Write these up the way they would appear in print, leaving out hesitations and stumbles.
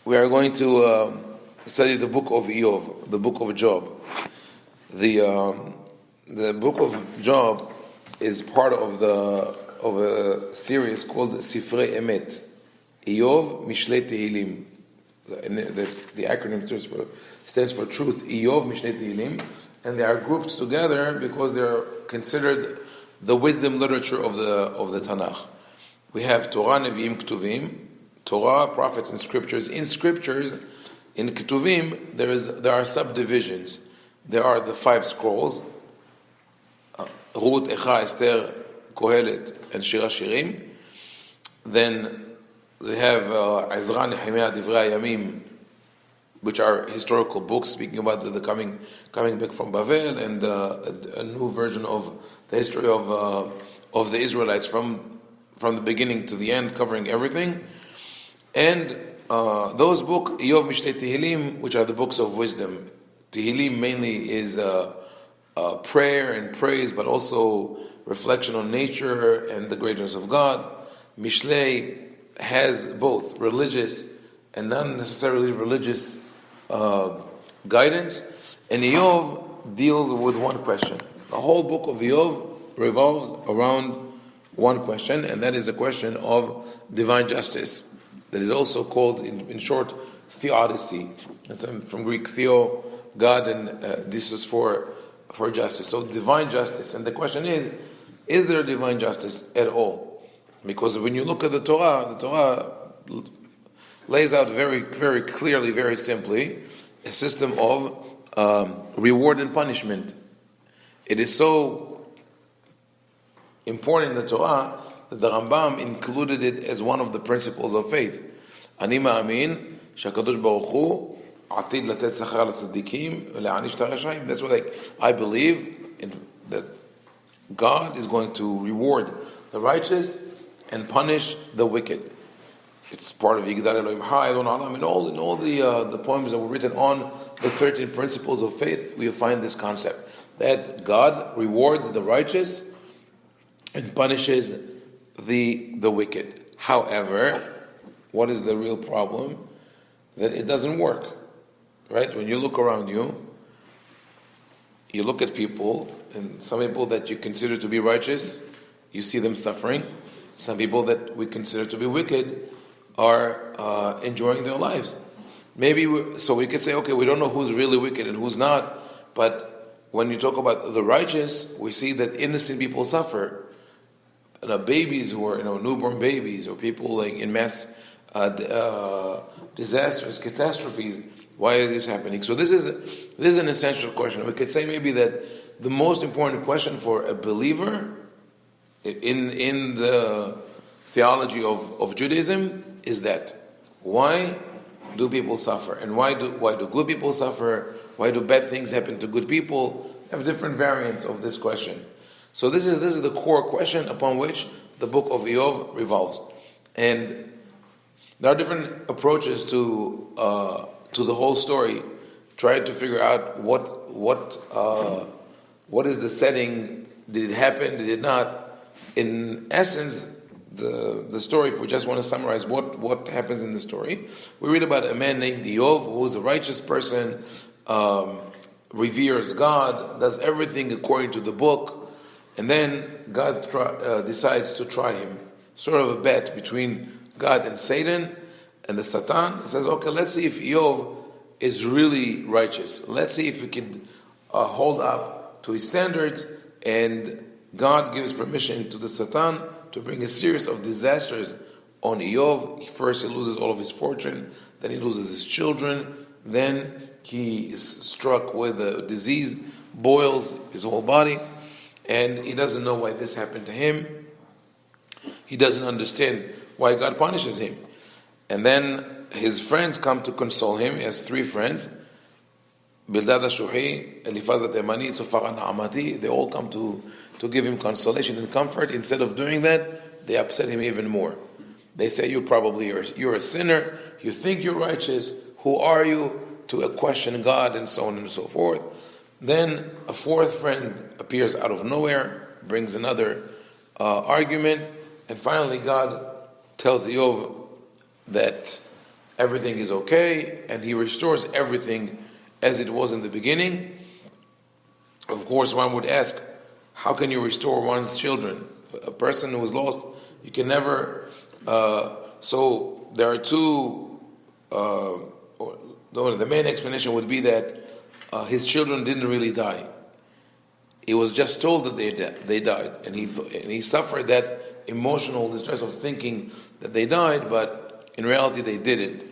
We are going to study the book of Eov, the book of Job. The book of Job is part of a series called Sifrei Emet, Eov Mishlei Tehilim. The acronym stands for truth, Eov Mishlei Tehilim, and they are grouped together because they are considered the wisdom literature of the Tanakh. We have Torah, Nevi'im, Ketuvim. Torah, prophets, and scriptures. In scriptures, in Ketuvim, there are subdivisions. There are the 5 scrolls, Ruth, Echa, Esther, Kohelet, and Shira Shirim. Then we have Ezra, Nehemiah, Divrei Hayamim, which are historical books speaking about the coming back from Babel, and a new version of the history of the Israelites from the beginning to the end, covering everything. And those books, Eov Mishlei Tehilim, which are the books of wisdom. Tehilim mainly is prayer and praise, but also reflection on nature and the greatness of God. Mishlei has both religious and not necessarily religious guidance. And Eov deals with one question. The whole book of Eov revolves around one question, and that is the question of divine justice. That is also called, in short, theodicy. That's from Greek theo, God, and this is for justice. So divine justice. And the question is there divine justice at all? Because when you look at the Torah lays out very, very clearly, very simply, a system of reward and punishment. It is so important in the Torah that the Rambam included it as one of the principles of faith. Ani ma'amin shakadosh baruch hu atid latet zachar l'tzadikim ve'le'anish tarashaim. That's what I believe that God is going to reward the righteous and punish the wicked. It's part of Yigdal Elohim Ha Elon Alam. In all the poems that were written on the 13 principles of faith, we find this concept that God rewards the righteous and punishes the wicked. However, what is the real problem? That it doesn't work, right? When you look around you look at people, and some people that you consider to be righteous, you see them suffering. Some people that we consider to be wicked are enjoying their lives. So we could say, okay, we don't know who's really wicked and who's not, but when you talk about the righteous, we see that innocent people suffer. Babies who are newborn babies, or people like in mass disasters, catastrophes. Why is this happening? So this is an essential question. We could say maybe that the most important question for a believer in the theology of Judaism is that why do people suffer, and why do good people suffer? Why do bad things happen to good people? We have different variants of this question. So this is the core question upon which the book of Eov revolves, and there are different approaches to the whole story, trying to figure out what is the setting. Did it happen? Did it not? In essence, the story, if we just want to summarize what happens in the story, we read about a man named Eov, who is a righteous person, reveres God, does everything according to the book. And then God decides to try him. Sort of a bet between God and Satan and the Satan. He says, okay, let's see if Eov is really righteous. Let's see if he can hold up to his standards. And God gives permission to the Satan to bring a series of disasters on Eov. First he loses all of his fortune. Then he loses his children. Then he is struck with a disease, boils his whole body. And he doesn't know why this happened to him. He doesn't understand why God punishes him. And then his friends come to console him. He has 3 friends. Bildad HaShuhi, Eliphaz HaTemani, Tzofar HaNa'amati. They all come to give him consolation and comfort. Instead of doing that, they upset him even more. They say, you're a sinner. You think you're righteous. Who are you to question God, and so on and so forth. Then a 4th friend appears out of nowhere, brings another argument, and finally God tells Eov that everything is okay, and he restores everything as it was in the beginning. Of course, one would ask, how can you restore one's children? A person who is lost, you can never. So there are two. The main explanation would be that his children didn't really die. He was just told that they died, and he suffered that emotional distress of thinking that they died, but in reality they didn't.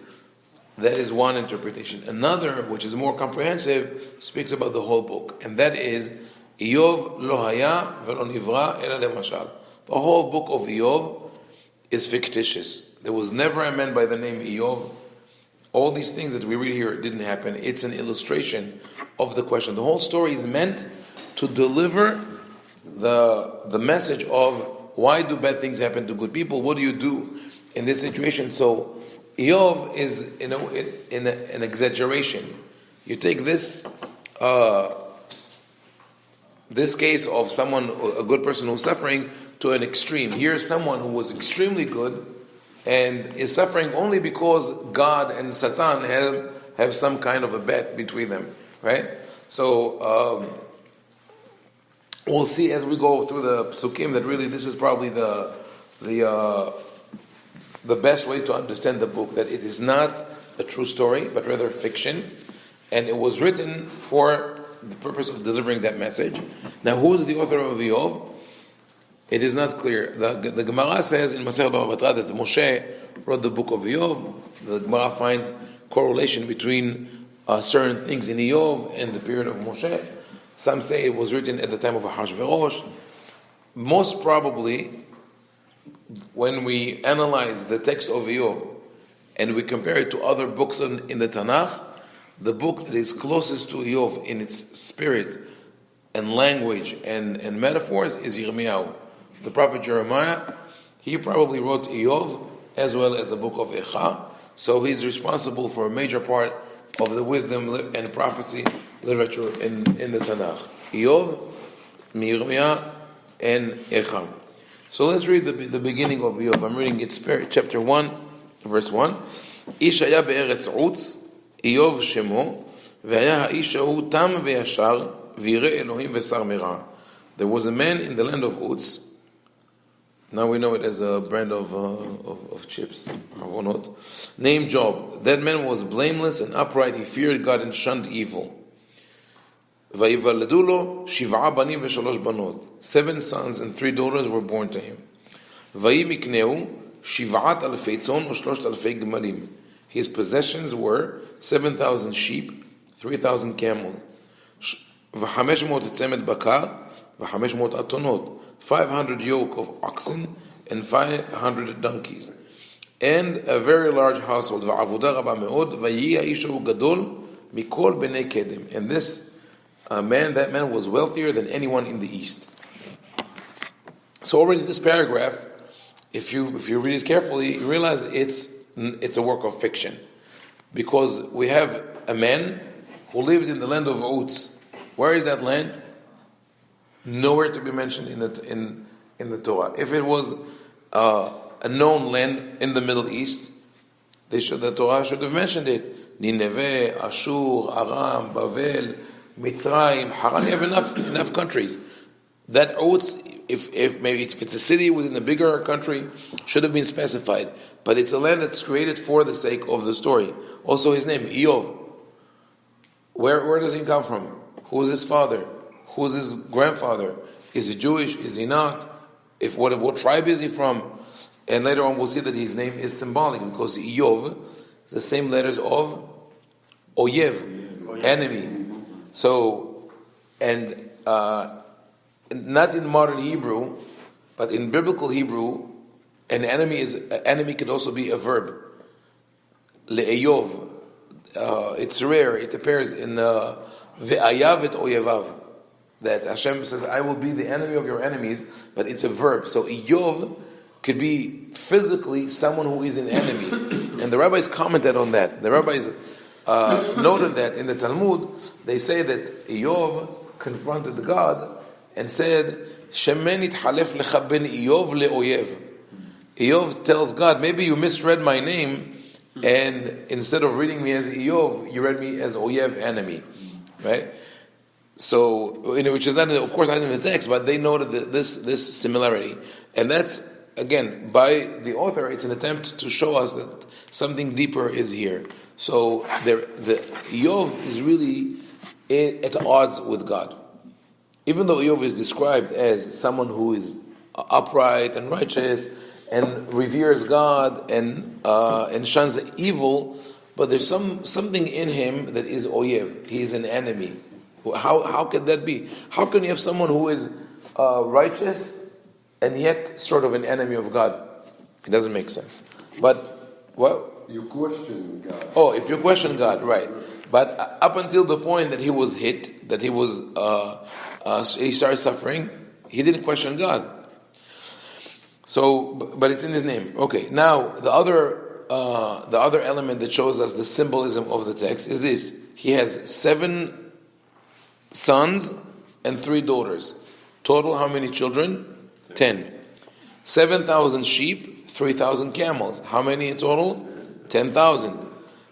That is one interpretation. Another, which is more comprehensive, speaks about the whole book, and that is Iyov lo haya velo nivra ela lemashal. The whole book of Iyov is fictitious. There was never a man by the name Iyov. All these things that we read here didn't happen. It's an illustration of the question. The whole story is meant to deliver the message of why do bad things happen to good people? What do you do in this situation? So Iyov is in an exaggeration. You take this case of someone, a good person who's suffering, to an extreme. Here's someone who was extremely good and is suffering only because God and Satan have some kind of a bet between them, right? So we'll see as we go through the psukim that really this is probably the best way to understand the book, that it is not a true story, but rather fiction, and it was written for the purpose of delivering that message. Now, who is the author of Iyov? It is not clear. The Gemara says in Masechet Baba Batra that Moshe wrote the book of Iyov. The Gemara finds correlation between certain things in Iyov and the period of Moshe. Some say it was written at the time of Ahashverosh. Most probably, when we analyze the text of Iyov and we compare it to other books in the Tanakh, the book that is closest to Iyov in its spirit and language and metaphors is Yirmiyahu. The prophet Jeremiah, he probably wrote Iyov as well as the book of Echa, so he's responsible for a major part of the wisdom and prophecy literature in the Tanakh. Iyov, Yirmiyahu, and Echa. So let's read the beginning of Iyov. I'm reading it, chapter 1, verse 1. איש היה בארץ עוץ, איוב שמו, והיה האיש ההוא תם וישר, וירא אלוהים ושר מרע. There was a man in the land of Uz. Now we know it as a brand of chips, named Job. That man was blameless and upright. He feared God and shunned evil. ויוולדו לו 7 בנים ו3 בנות. 7 sons and 3 daughters were born to him. ויהי מקנהו 7,000 צאן ו3,000 גמלים. His possessions were 7,000 sheep, 3,000 camels, ו500 צמד בקר, ו500 אתונות, 500 yoke of oxen, and 500 donkeys, and a very large household. ועבודה רבה מאוד, ויהי האיש ההוא גדול מכל בני קדם. And this that man was wealthier than anyone in the east. So already this paragraph, if you read it carefully, you realize it's a work of fiction, because we have a man who lived in the land of Uz. Where is that land? Nowhere to be mentioned in the Torah. If it was a known land in the Middle East, the Torah should have mentioned it. Nineveh, Ashur, Aram, Bavel, Mitzrayim, Haran. You have enough countries. That Uz, if it's a city within a bigger country, should have been specified. But it's a land that's created for the sake of the story. Also, his name Iyov. Where does he come from? Who is his father? Who is his grandfather? Is he Jewish? Is he not? What tribe is he from? And later on we'll see that his name is symbolic, because Iyov is the same letters of Oyev, enemy. So, and not in modern Hebrew, but in biblical Hebrew, an enemy could also be a verb. Le'eyov. It's rare. It appears in Ve'ayav et oyevav, that Hashem says, I will be the enemy of your enemies, but it's a verb. So Iyov could be physically someone who is an enemy. And the rabbis commented on that. The rabbis noted that in the Talmud, they say that Iyov confronted God and said, Shemen ithalef lecha ben Iyov le'oyev. Iyov tells God, maybe you misread my name, and instead of reading me as Eov, you read me as Oyev, enemy, right? So, which is not, of course, not in the text, but they noted this similarity, and that's again by the author. It's an attempt to show us that something deeper is here. So, the Eov is really at odds with God, even though Eov is described as someone who is upright and righteous and reveres God and shuns the evil, but there's something in him that is Oyev. He is an enemy. How can that be? How can you have someone who is righteous and yet sort of an enemy of God? It doesn't make sense. But, well... You question God. Oh, if you question God, right. But up until the point that he was hit, that he was he started suffering, he didn't question God. So, but it's in his name. Okay, now the other element that shows us the symbolism of the text is this. He has 7 sons and 3 daughters. Total, how many children? 10. 7,000 sheep, 3,000 camels. How many in total? 10,000.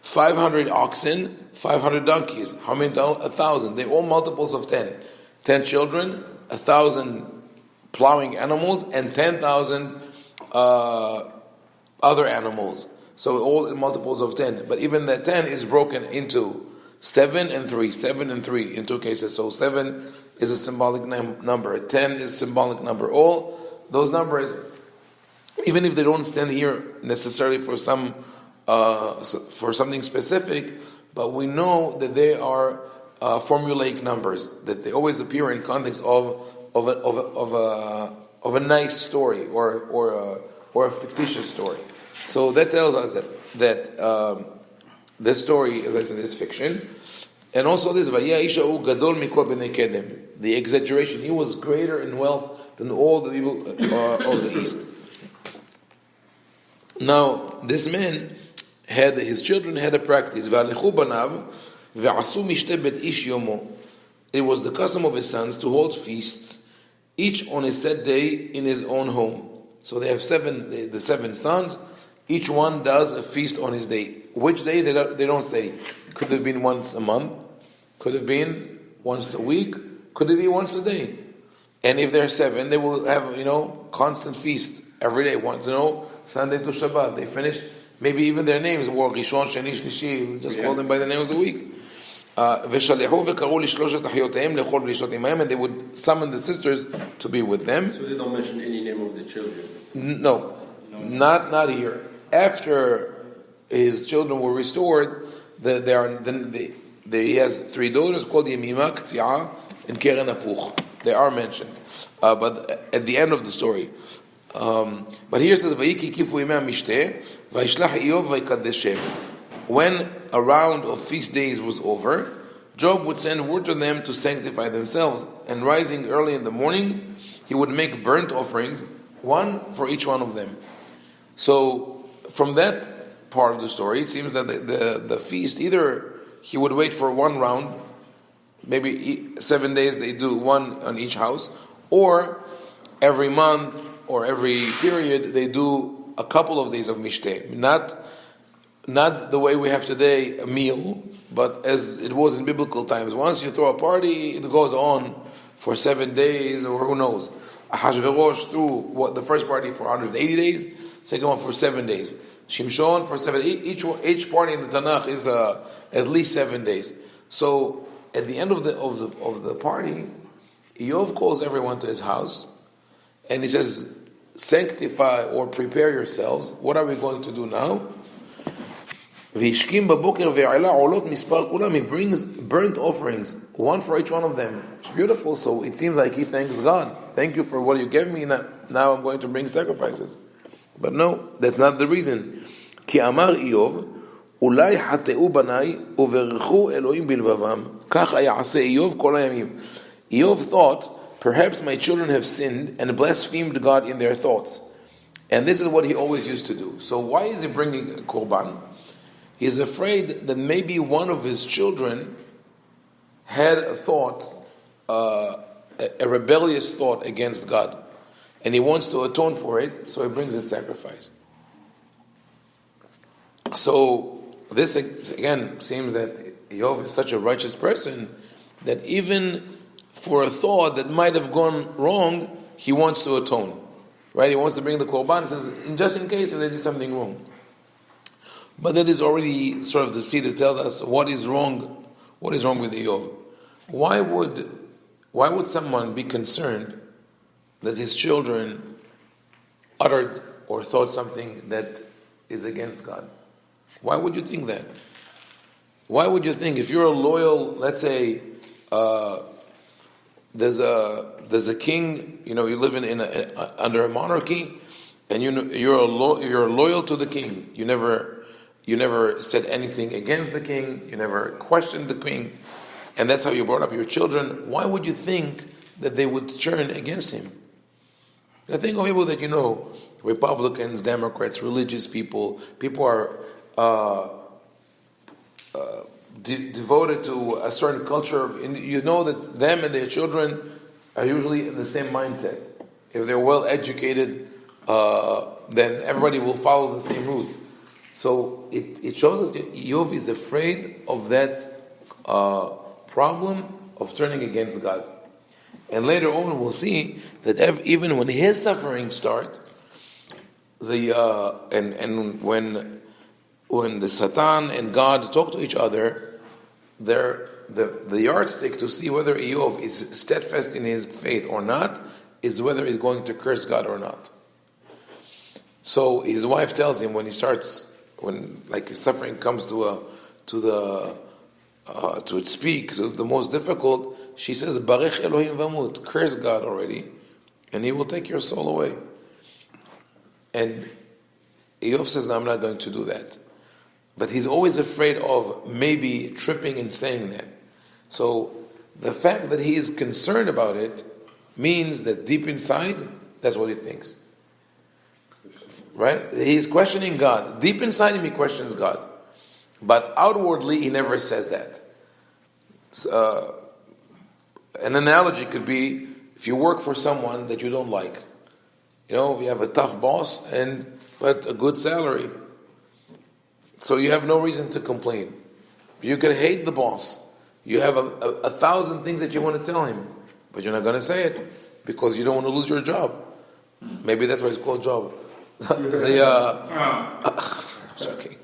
500 oxen, 500 donkeys. How many in total? 1,000. They're all multiples of 10. 10 children, 1,000 plowing animals, and 10,000 other animals. So all in multiples of 10. But even that 10 is broken into 7 and 3, 7 and 3 in 2 cases. So 7 is a symbolic number, 10 is a symbolic number. All those numbers, even if they don't stand here necessarily for something specific, but we know that they are formulaic numbers, that they always appear in context of a nice story or a fictitious story. So that tells us that this story, as I said, is fiction. And also this, the exaggeration, he was greater in wealth than all the people of the East. Now, this man his children had a practice. It was the custom of his sons to hold feasts, each on a set day in his own home. So they have the 7 sons, each one does a feast on his day. Which day, they don't say. Could have been once a month, could have been once a week, could it be once a day? And if there are 7, they will have, constant feasts every day. Sunday to Shabbat. They finish, maybe even their names were Rishon, Sheni, Shlishi, just call them by the names of the week. And they would summon the sisters to be with them. So they don't mention any name of the children? No. Not here. After his children were restored, he has 3 daughters called Yemima, Ktsiah, and Keren Apuch. They are mentioned, but at the end of the story. But here it says, when a round of feast days was over, Job would send word to them to sanctify themselves, and rising early in the morning, he would make burnt offerings, 1 for each one of them. So, from that part of the story, it seems that the feast, either he would wait for 1 round, maybe 7 days they do 1 on each house, or every month or every period they do a couple of days of mishteh. Not the way we have today, a meal, but as it was in biblical times. Once you throw a party, it goes on for 7 days, or who knows. Ahashverosh threw the first party for 180 days, second one for 7 days. Shimshon for 7. Each party in the Tanakh is at least 7 days. So at the end of the party, Eov calls everyone to his house, and he says, "Sanctify or prepare yourselves. What are we going to do now?" He brings burnt offerings, 1 for each one of them. It's beautiful. So it seems like he thanks God. Thank you for what you gave me. Now I'm going to bring sacrifices. But no, that's not the reason. Ki amar Eov, ulai hateu banai uverchu Elohim bilvavam. Kach ya'aseh Eov kol hayamim. Eov thought, perhaps my children have sinned and blasphemed God in their thoughts. And this is what he always used to do. So why is he bringing a korban? He's afraid that maybe one of his children had a thought, a rebellious thought against God. And he wants to atone for it, so he brings his sacrifice. So this again seems that Eov is such a righteous person that even for a thought that might have gone wrong, he wants to atone. Right? He wants to bring the korban and says, just in case if they did something wrong. But that is already sort of the seed that tells us what is wrong with Eov. Why would someone be concerned that his children uttered or thought something that is against God? Why would you think that? Why would you think if you're a loyal, let's say, there's a king, you live under a monarchy, and you're loyal to the king. You never said anything against the king. You never questioned the king, and that's how you brought up your children. Why would you think that they would turn against him? I think of people that Republicans, Democrats, religious people are devoted to a certain culture. That them and their children are usually in the same mindset. If they're well educated, then everybody will follow the same route. So it shows us that Eov is afraid of that problem of turning against God. And later on we'll see that even when his sufferings start, and when the Satan and God talk to each other, the yardstick to see whether Eov is steadfast in his faith or not is whether he's going to curse God or not. So his wife tells him when his suffering comes to its peak, so the most difficult, she says, Barech Elohim vamut, curse God already, and he will take your soul away. And Eov says, no, I'm not going to do that. But he's always afraid of maybe tripping and saying that. So the fact that he is concerned about it means that deep inside, that's what he thinks. Right? He's questioning God. Deep inside him, he questions God. But outwardly, he never says that. An analogy could be, if you work for someone that you don't like, you have a tough boss, but a good salary. So you have no reason to complain. You can hate the boss. You have a 1,000 things that you want to tell him, but you're not going to say it because you don't want to lose your job. Maybe that's why it's called job. Joking.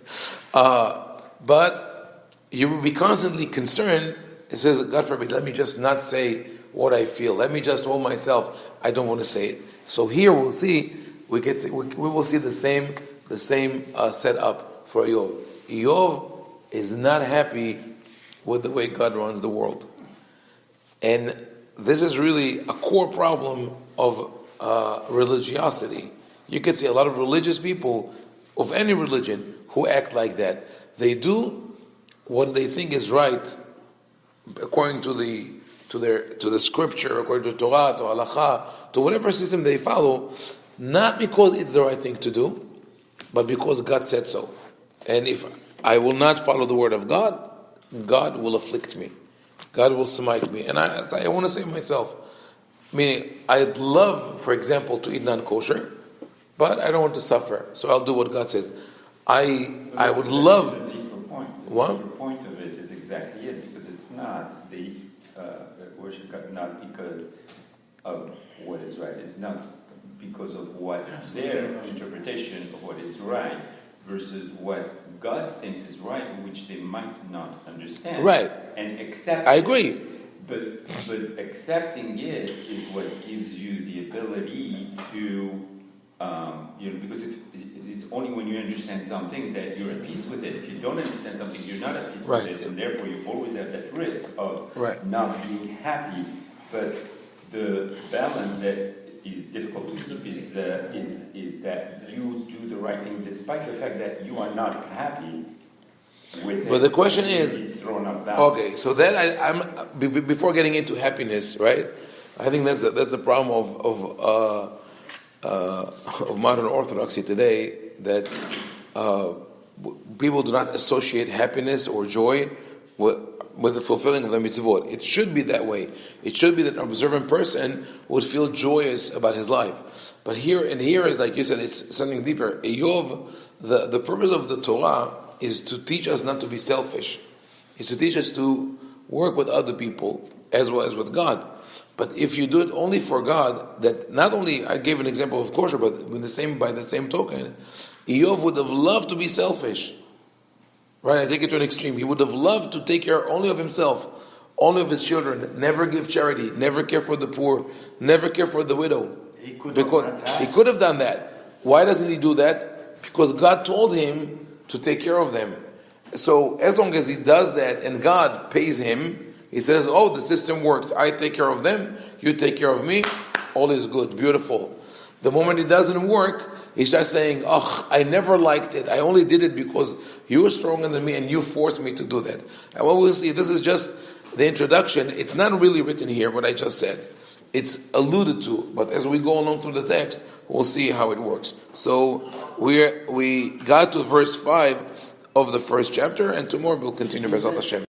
But you will be constantly concerned. It says, God forbid, let me just not say what I feel. Let me just hold myself. I don't want to say it. So here we'll see. We will see the same setup for Eov. Eov is not happy with the way God runs the world. And this is really a core problem of religiosity. You can see a lot of religious people of any religion who act like that. They do what they think is right according to the scripture, according to Torah, to Halakha, to whatever system they follow, not because it's the right thing to do, but because God said so. And if I will not follow the word of God, God will afflict me. God will smite me. And I want to say myself, meaning I'd love, for example, to eat non-kosher, but I don't want to suffer. So I'll do what God says. I would love... What? The point of it is exactly it, because it's not the worship God, not because of what is right. It's not because of what their interpretation of what is right versus what God thinks is right, which they might not understand. Right. And accept. I agree. But accepting it is what gives you the ability to, because it's only when you understand something that you're at peace with it. If you don't understand something, you're not at peace with it, and therefore you always have that risk of not being happy. But the balance that is difficult to keep is that you do the right thing despite the fact that you are not happy with it. But the question is, thrown up okay, so then I'm before getting into happiness, right? I think that's a problem of modern orthodoxy today, that people do not associate happiness or joy with the fulfilling of the mitzvot. It should be that way. It should be that an observant person would feel joyous about his life. But here is, like you said, it's something deeper. Eov, the purpose of the Torah is to teach us not to be selfish. Is to teach us to work with other people as well as with God. But if you do it only for God, that not only, I gave an example of kosher, but by the same token, Eov would have loved to be selfish. Right, I take it to an extreme. He would have loved to take care only of himself, only of his children, never give charity, never care for the poor, never care for the widow. He could have done that. Why doesn't he do that? Because God told him to take care of them. So as long as he does that and God pays him, he says, oh, the system works. I take care of them, you take care of me, all is good, beautiful. The moment it doesn't work, he starts saying, oh, I never liked it. I only did it because you were stronger than me and you forced me to do that. And what we'll see, this is just the introduction. It's not really written here, what I just said. It's alluded to, but as we go along through the text, we'll see how it works. So we got to verse 5 of the first chapter, and tomorrow we'll continue B'ezrat Hashem.